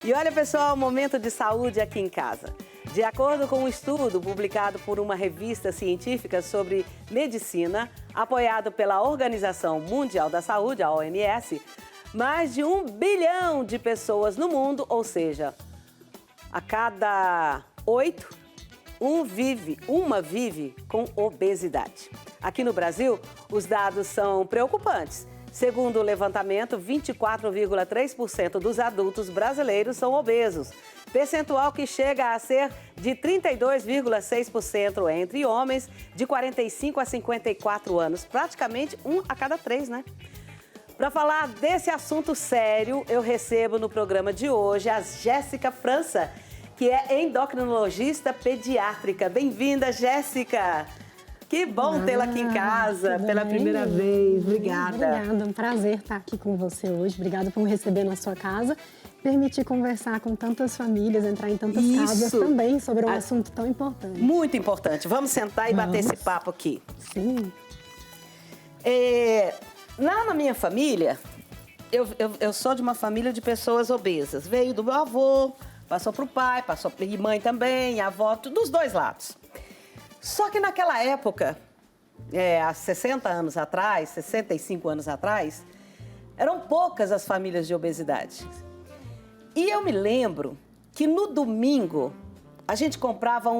E olha, pessoal, momento de saúde aqui em casa. De acordo com um estudo publicado por uma revista científica sobre medicina, apoiado pela Organização Mundial da Saúde, a OMS, mais de 1 bilhão de pessoas no mundo, ou seja, a cada 8, uma vive com obesidade. Aqui no Brasil, os dados são preocupantes. Segundo o levantamento, 24,3% dos adultos brasileiros são obesos, percentual que chega a ser de 32,6% entre homens de 45 a 54 anos, praticamente 1 a cada 3, né? Para falar desse assunto sério, eu recebo no programa de hoje a Jéssica França, que é endocrinologista pediátrica. Bem-vinda, Jéssica! Que bom tê-la aqui em casa pela primeira vez. Obrigada. Obrigada, um prazer estar aqui com você hoje. Obrigada por me receber na sua casa. Permitir conversar com tantas famílias, entrar em tantas casas também sobre um assunto tão importante. Muito importante. Vamos sentar e bater esse papo aqui. Sim. Lá na minha família, eu sou de uma família de pessoas obesas. Veio do meu avô, passou para o pai, passou para a mãe também, a avó, dos dois lados. Só que naquela época, há 60 anos atrás, 65 anos atrás, eram poucas as famílias de obesidade. E eu me lembro que no domingo a gente comprava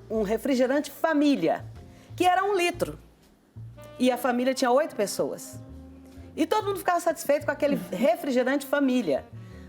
um refrigerante família, que era 1 litro. E a família tinha 8 pessoas. E todo mundo ficava satisfeito com aquele refrigerante família.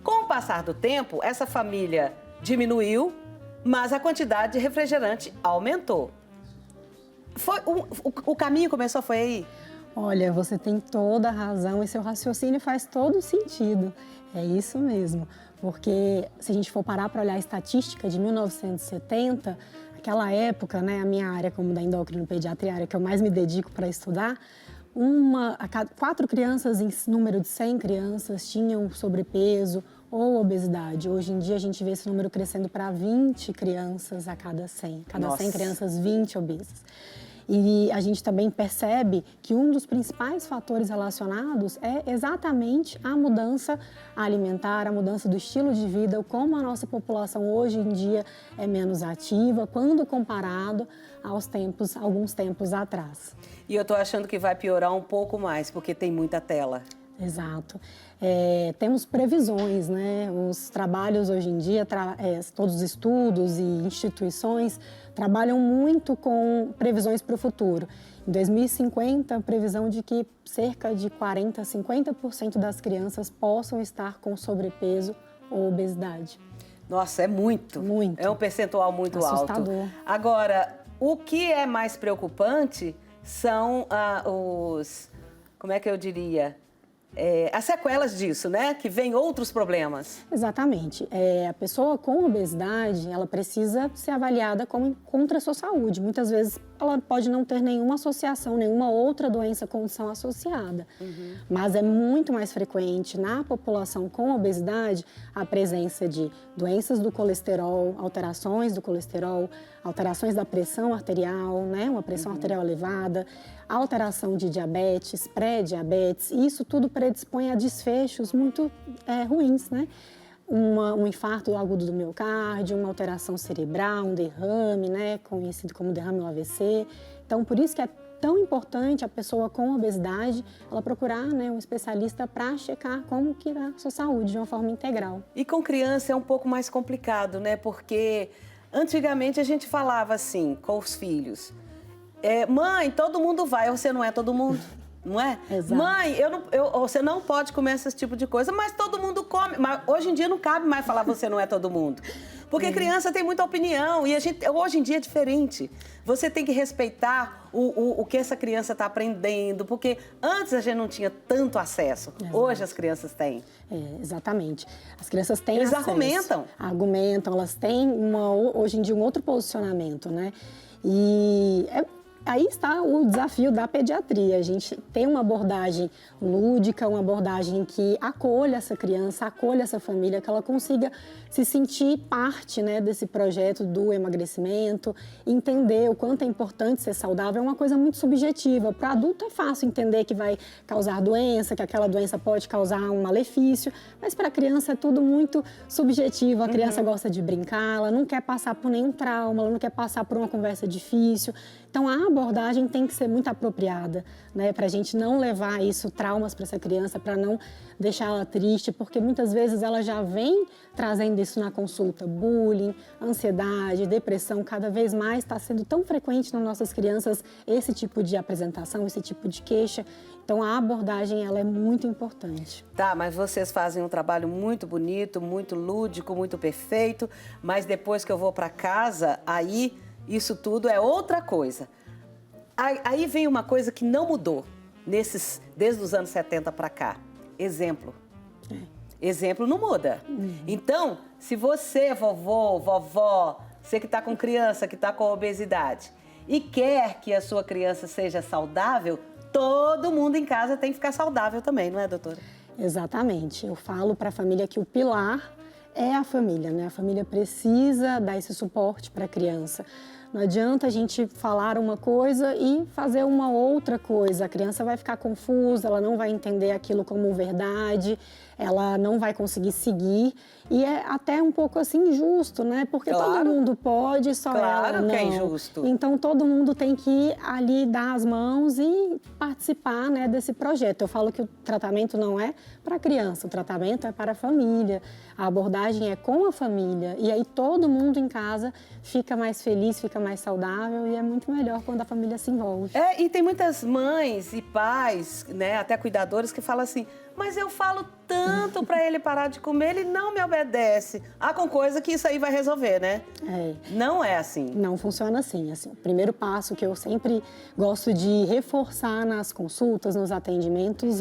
Com o passar do tempo, essa família diminuiu, mas a quantidade de refrigerante aumentou. O caminho começou, foi aí? Olha, você tem toda a razão e seu raciocínio faz todo sentido. É isso mesmo, porque se a gente for parar para olhar a estatística de 1970, aquela época, né, a minha área como da endocrinopediatria, a área que eu mais me dedico para estudar, 4 crianças em número de 100 crianças tinham sobrepeso ou obesidade. Hoje em dia a gente vê esse número crescendo para 20 crianças a cada 100. Cada 100 crianças, 20 obesas. E a gente também percebe que um dos principais fatores relacionados é exatamente a mudança alimentar, a mudança do estilo de vida, como a nossa população hoje em dia é menos ativa, quando comparado alguns tempos atrás. E eu estou achando que vai piorar um pouco mais, porque tem muita tela. Exato. Temos previsões, né? Os trabalhos hoje em dia, todos os estudos e instituições trabalham muito com previsões para o futuro. Em 2050, a previsão de que cerca de 40% a 50% das crianças possam estar com sobrepeso ou obesidade. Nossa, é muito. Muito. É um percentual muito assustador. Alto. Agora, o que é mais preocupante são como é que eu diria? As sequelas disso, né? Que vem outros problemas. Exatamente. A pessoa com obesidade, ela precisa ser avaliada como contra a sua saúde. Muitas vezes ela pode não ter nenhuma associação, nenhuma outra doença, condição associada. Mas é muito mais frequente na população com obesidade a presença de doenças do colesterol, alterações do colesterol, alterações da pressão arterial, né? Uma pressão arterial elevada, alteração de diabetes, pré-diabetes, e isso tudo predispõe a desfechos muito ruins, né? Um infarto agudo do miocárdio, uma alteração cerebral, um derrame, né? Conhecido como derrame ou AVC. Então, por isso que é tão importante a pessoa com obesidade, ela procurar, né, um especialista para checar como que está a sua saúde de uma forma integral. E com criança é um pouco mais complicado, né? Porque antigamente a gente falava assim com os filhos: mãe, todo mundo vai, você não é todo mundo, não é? Exato. Mãe, você não pode comer esse tipo de coisa, mas todo mundo come. Mas hoje em dia não cabe mais falar você não é todo mundo. Porque criança tem muita opinião e hoje em dia é diferente. Você tem que respeitar o que essa criança está aprendendo, porque antes a gente não tinha tanto acesso. Exato. Hoje as crianças têm. Exatamente. As crianças têm Eles acesso. argumentam, elas têm hoje em dia um outro posicionamento, né? E aí está o desafio da pediatria. A gente tem uma abordagem lúdica, uma abordagem que acolha essa criança, acolha essa família, que ela consiga se sentir parte, né, desse projeto do emagrecimento, entender o quanto é importante ser saudável. É uma coisa muito subjetiva. Para o adulto é fácil entender que vai causar doença, que aquela doença pode causar um malefício, mas para a criança é tudo muito subjetivo. A criança gosta de brincar, ela não quer passar por nenhum trauma, ela não quer passar por uma conversa difícil. Então, a abordagem tem que ser muito apropriada, né, para a gente não levar traumas para essa criança, para não deixar ela triste, porque muitas vezes ela já vem trazendo isso na consulta. Bullying, ansiedade, depressão, cada vez mais está sendo tão frequente nas nossas crianças esse tipo de apresentação, esse tipo de queixa. Então, a abordagem ela é muito importante. Tá, mas vocês fazem um trabalho muito bonito, muito lúdico, muito perfeito, mas depois que eu vou para casa, aí isso tudo é outra coisa. Aí vem uma coisa que não mudou desde os anos 70 para cá. Exemplo. Exemplo não muda. Então, se você, vovó, você que está com criança, que está com obesidade, e quer que a sua criança seja saudável, todo mundo em casa tem que ficar saudável também, não é, doutora? Exatamente. Eu falo para a família que o pilar é a família, né? A família precisa dar esse suporte para a criança. Não adianta a gente falar uma coisa e fazer uma outra coisa. A criança vai ficar confusa, ela não vai entender aquilo como verdade, ela não vai conseguir seguir. E é até um pouco assim injusto, né? Porque todo mundo pode, só ela não. Claro que é injusto. Então todo mundo tem que ir ali dar as mãos e participar, né, desse projeto. Eu falo que o tratamento não é para a criança, o tratamento é para a família. A abordagem é com a família. E aí todo mundo em casa fica mais feliz, fica mais saudável e é muito melhor quando a família se envolve. E tem muitas mães e pais, né, até cuidadores que falam assim, mas eu falo tanto para ele parar de comer, ele não me obedece. Com coisa que isso aí vai resolver, né? Não é assim. Não funciona assim. O primeiro passo que eu sempre gosto de reforçar nas consultas, nos atendimentos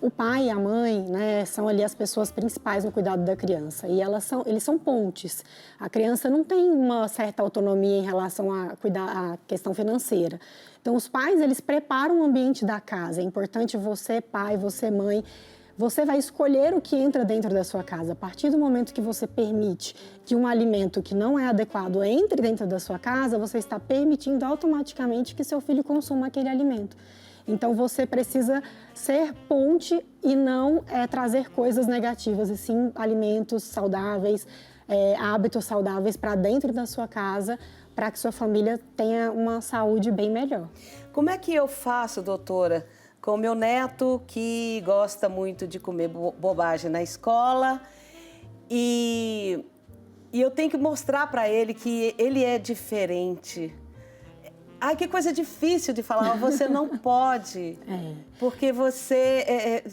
o pai e a mãe, né, são ali as pessoas principais no cuidado da criança e eles são pontes. A criança não tem uma certa autonomia em relação a cuidar a questão financeira. Então, os pais, eles preparam o ambiente da casa. É importante você, pai, você, mãe, você vai escolher o que entra dentro da sua casa. A partir do momento que você permite que um alimento que não é adequado entre dentro da sua casa, você está permitindo automaticamente que seu filho consuma aquele alimento. Então, você precisa ser ponte e não trazer coisas negativas, e sim alimentos saudáveis, hábitos saudáveis para dentro da sua casa, para que sua família tenha uma saúde bem melhor. Como é que eu faço, doutora, com o meu neto que gosta muito de comer bobagem na escola e eu tenho que mostrar para ele que ele é diferente? Ai, que coisa difícil de falar, você não pode, porque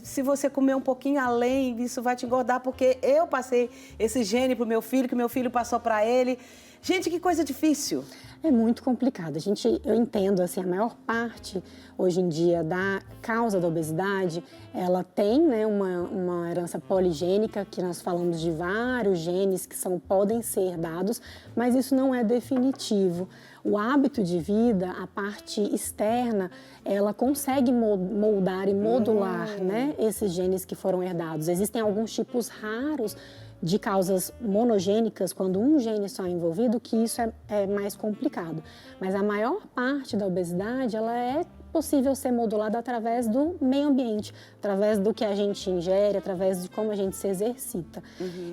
se você comer um pouquinho além, isso vai te engordar, porque eu passei esse gene pro meu filho, que meu filho passou para ele. Gente, que coisa difícil. É muito complicado. Eu entendo, assim, a maior parte, hoje em dia, da causa da obesidade, ela tem, né, uma herança poligênica, que nós falamos de vários genes que podem ser herdados, mas isso não é definitivo. O hábito de vida, a parte externa, ela consegue moldar e modular, né, esses genes que foram herdados. Existem alguns tipos raros de causas monogênicas, quando um gene só é envolvido, que isso é mais complicado. Mas a maior parte da obesidade, ela é possível ser modulada através do meio ambiente, através do que a gente ingere, através de como a gente se exercita.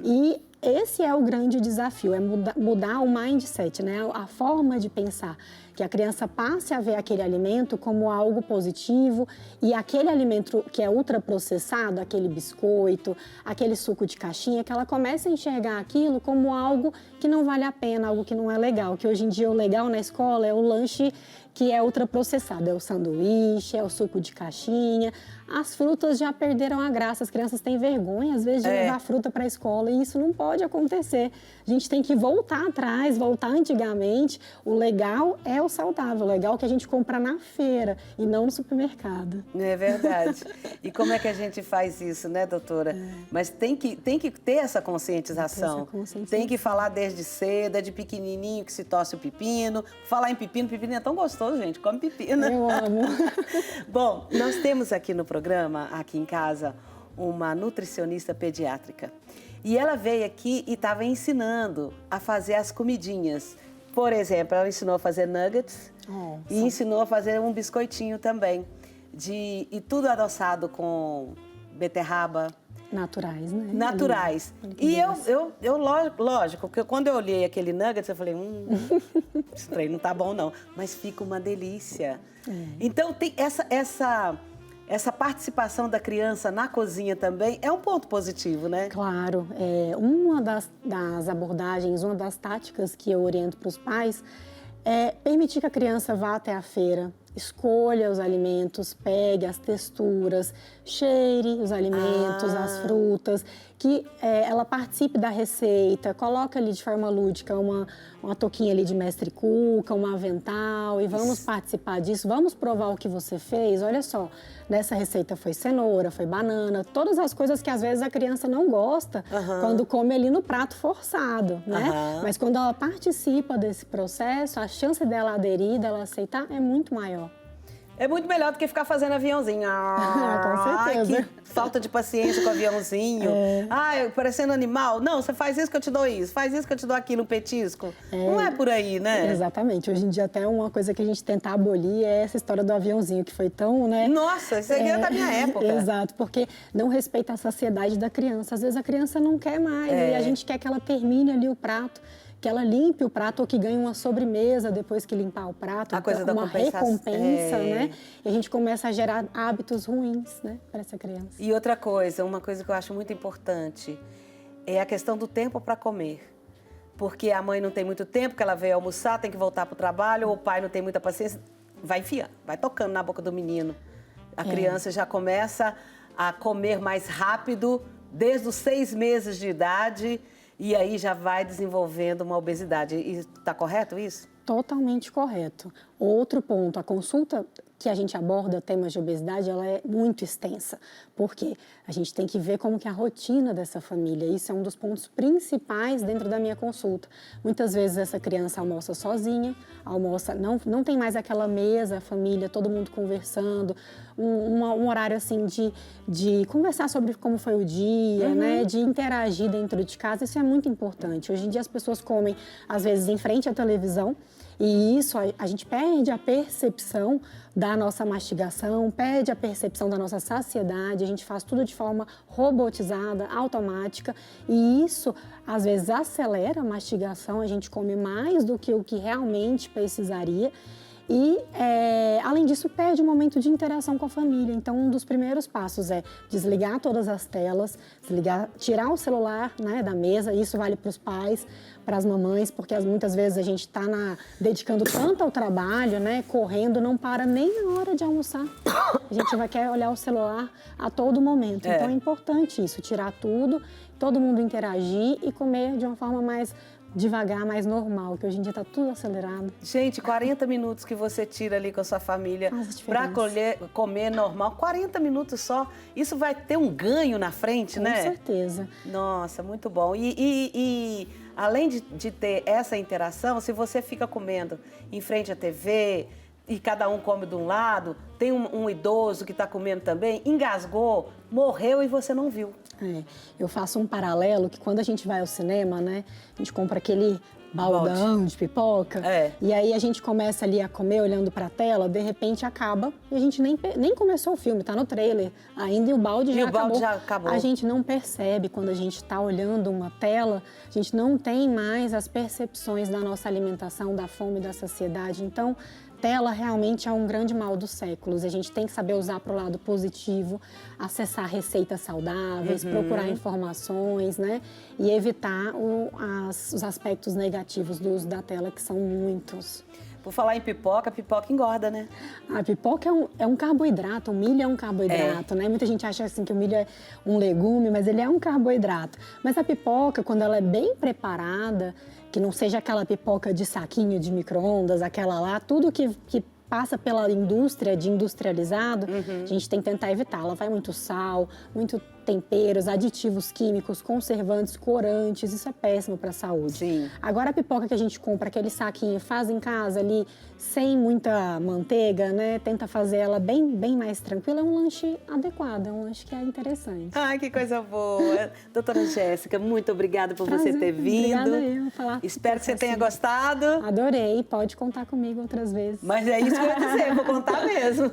E esse é o grande desafio, é mudar o mindset, né? A forma de pensar, que a criança passe a ver aquele alimento como algo positivo e aquele alimento que é ultraprocessado, aquele biscoito, aquele suco de caixinha, que ela comece a enxergar aquilo como algo que não vale a pena, algo que não é legal, que hoje em dia o legal na escola é o lanche que é ultraprocessado, é o sanduíche, é o suco de caixinha. As frutas já perderam a graça, as crianças têm vergonha, às vezes, de levar fruta para a escola e isso não pode acontecer. A gente tem que voltar atrás, voltar antigamente. O legal é o saudável. O legal é que a gente compra na feira e não no supermercado. É verdade. E como é que a gente faz isso, né, doutora? Mas tem que ter essa conscientização. Tem que falar desde cedo, é de pequenininho que se torce o pepino. Falar em pepino, pepino é tão gostoso, gente. Come pepino. Eu amo. Bom, nós temos aqui no programa, aqui em casa, uma nutricionista pediátrica. E ela veio aqui e estava ensinando a fazer as comidinhas. Por exemplo, ela ensinou a fazer nuggets e ensinou a fazer um biscoitinho também. E tudo adoçado com beterraba. Naturais, né? Naturais. E lógico, porque quando eu olhei aquele nuggets, eu falei, esse trem não tá bom não. Mas fica uma delícia. Então, tem essa participação da criança na cozinha também é um ponto positivo, né? Claro. Uma das abordagens, uma das táticas que eu oriento para os pais é permitir que a criança vá até a feira, escolha os alimentos, pegue as texturas, cheire os alimentos, as frutas, que ela participe da receita, coloca ali de forma lúdica uma touquinha ali de mestre Cuca, um avental e vamos participar disso, vamos provar o que você fez. Olha só, nessa receita foi cenoura, foi banana, todas as coisas que às vezes a criança não gosta quando come ali no prato forçado, né? Mas quando ela participa desse processo, a chance dela aderir, dela aceitar é muito maior. É muito melhor do que ficar fazendo aviãozinho. Com certeza. Ai, que falta de paciência com o aviãozinho. Ai, parecendo animal. Não, você faz isso que eu te dou isso. Faz isso que eu te dou aquilo, um petisco. Não é por aí, né? Exatamente. Hoje em dia até uma coisa que a gente tenta abolir é essa história do aviãozinho, que foi tão, né? Nossa, isso aí é da minha época. Exato, porque não respeita a saciedade da criança. Às vezes a criança não quer mais e a gente quer que ela termine ali o prato, que ela limpe o prato ou que ganhe uma sobremesa depois que limpar o prato. A coisa da uma recompensa, né? E a gente começa a gerar hábitos ruins, né, para essa criança. E outra coisa, uma coisa que eu acho muito importante é a questão do tempo para comer. Porque a mãe não tem muito tempo, que ela veio almoçar, tem que voltar para o trabalho, ou o pai não tem muita paciência, vai enfiando, vai tocando na boca do menino. A criança já começa a comer mais rápido, desde os 6 meses de idade, e aí já vai desenvolvendo uma obesidade. Está correto isso? Totalmente correto. Outro ponto, a consulta que a gente aborda temas de obesidade, ela é muito extensa. Por quê? A gente tem que ver como que é a rotina dessa família. Isso é um dos pontos principais dentro da minha consulta. Muitas vezes essa criança almoça sozinha, não tem mais aquela mesa, a família, todo mundo conversando, um horário assim de conversar sobre como foi o dia, né? De interagir dentro de casa. Isso é muito importante. Hoje em dia as pessoas comem, às vezes, em frente à televisão, e isso a gente perde a percepção da nossa mastigação, perde a percepção da nossa saciedade, a gente faz tudo de forma robotizada, automática, e isso às vezes acelera a mastigação, a gente come mais do que o que realmente precisaria. E, além disso, perde o momento de interação com a família. Então, um dos primeiros passos é desligar todas as telas, tirar o celular, né, da mesa. Isso vale para os pais, para as mamães, porque muitas vezes a gente está dedicando tanto ao trabalho, né, correndo, não para nem na hora de almoçar. A gente quer olhar o celular a todo momento. Então, é importante isso, tirar tudo, todo mundo interagir e comer de uma forma mais devagar, mais normal, que hoje em dia está tudo acelerado. Gente, 40 minutos que você tira ali com a sua família para comer normal, 40 minutos só, isso vai ter um ganho na frente, né? Com certeza. Nossa, muito bom. E além de ter essa interação, se você fica comendo em frente à TV e cada um come de um lado, tem um idoso que está comendo também, engasgou, morreu e você não viu. Eu faço um paralelo que quando a gente vai ao cinema, né, a gente compra aquele baldão de pipoca, e aí a gente começa ali a comer olhando para a tela, de repente acaba e a gente nem começou o filme, tá no trailer ainda e o balde já acabou. A gente não percebe quando a gente está olhando uma tela, a gente não tem mais as percepções da nossa alimentação, da fome, da saciedade. Então, tela realmente é um grande mal dos séculos. A gente tem que saber usar para o lado positivo, acessar receitas saudáveis, procurar informações, né? E evitar os aspectos negativos do uso da tela, que são muitos. Por falar em pipoca, pipoca engorda, né? A pipoca é um carboidrato, o milho é um carboidrato, né? Muita gente acha assim que o milho é um legume, mas ele é um carboidrato. Mas a pipoca, quando ela é bem preparada, que não seja aquela pipoca de saquinho de micro-ondas, aquela lá, tudo que passa pela indústria de industrializado, a gente tem que tentar evitar. Ela vai muito sal, muito temperos, aditivos químicos, conservantes, corantes, isso é péssimo para a saúde. Sim. Agora a pipoca que a gente compra, aquele saquinho, faz em casa ali, sem muita manteiga, né? Tenta fazer ela bem mais tranquila, é um lanche adequado, é um lanche que é interessante. Ai, que coisa boa. Doutora Jéssica, muito obrigada por Prazer, você ter vindo. obrigada eu falar. Espero que você tenha gostado. Adorei, pode contar comigo outras vezes. Mas é isso que eu ia dizer, vou contar mesmo.